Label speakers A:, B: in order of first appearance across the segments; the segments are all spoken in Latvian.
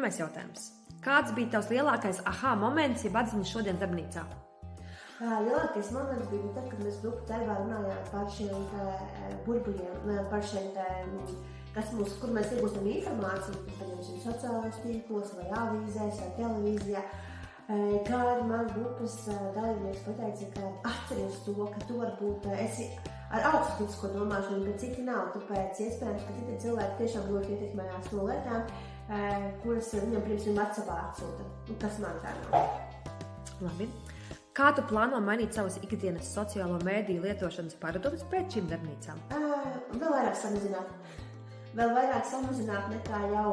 A: Pirmais jautājums. Kāds bija tavs lielākais aha moments, jeb atziņas šodien darbnīcā?
B: Lielākais moments bija tad, kad mēs grupu darbā runājām par šiem burbuļiem, par šiem, kur mēs iegūstam informāciju, paņemsim sociālajos tīklos, vai avīzēs, vai televīzijā. Kāda man grupas dalībnieks pateica, ka atceries to, ka tu varbūt esi ar augstu kritisko domāšanu, bet citi nav, tāpēc iespējams, ka citi cilvēki tiešām ļoti ietekmējās no lietām, kuras viņam pirms viņam atsavā atsūta. Tas man tā nav.
A: Labi. Kā tu plāno mainīt savas ikdienas sociālo mēdīju lietošanas paradumus pēc šīm darbnīcām?
B: Vēl vairāk samazināt nekā jau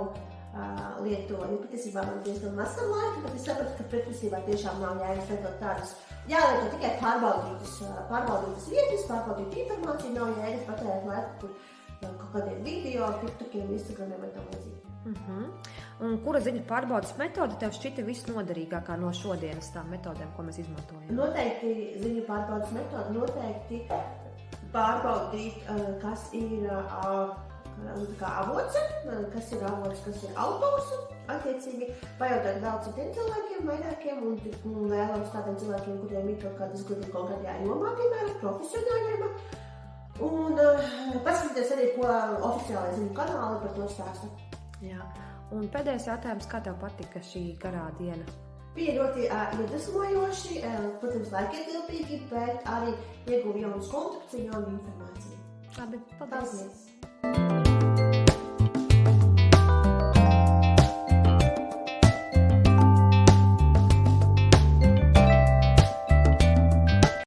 B: lietoju. Patiesībā man diezgan maz laika, bet es sapratu, ka patiesībā tiešām nav jēgas lietot tādus. Jālieto tikai pārbaudītas vietas, pārbaudīt informāciju, nav jēgas patērēt laiku kaut kādiem video, tiktokiem, Instagramiem vai tam līdzīgi.
A: Un kura ziņu pārbaudas metode tev šķita visnoderīgākā no šodienas tām metodēm, ko mēs izmantojam?
B: Noteikti ziņu pārbaudas metode, noteikti pārbaudīt, kas ir avots, kas ir autors, attiecīgi pajautāt vēl citiem cilvēkiem, vairākiem un vēlams tādiem cilvēkiem, kuriem ir kaut kāda izglītība kaut kādajā jomā, piemēram, profesionāļiem. Un paskatīties arī, ko oficiālai ziņu kanāli par to stāsta.
A: Jā. Un pēdējais jautājums, kā tev patika šī garā diena?
B: Bija ļoti iedvesmojoši, protams, laikietilpīgi, bet arī ieguva jaunus kontaktus un jaunu informāciju.
A: Labi, paldies!
B: Paldies.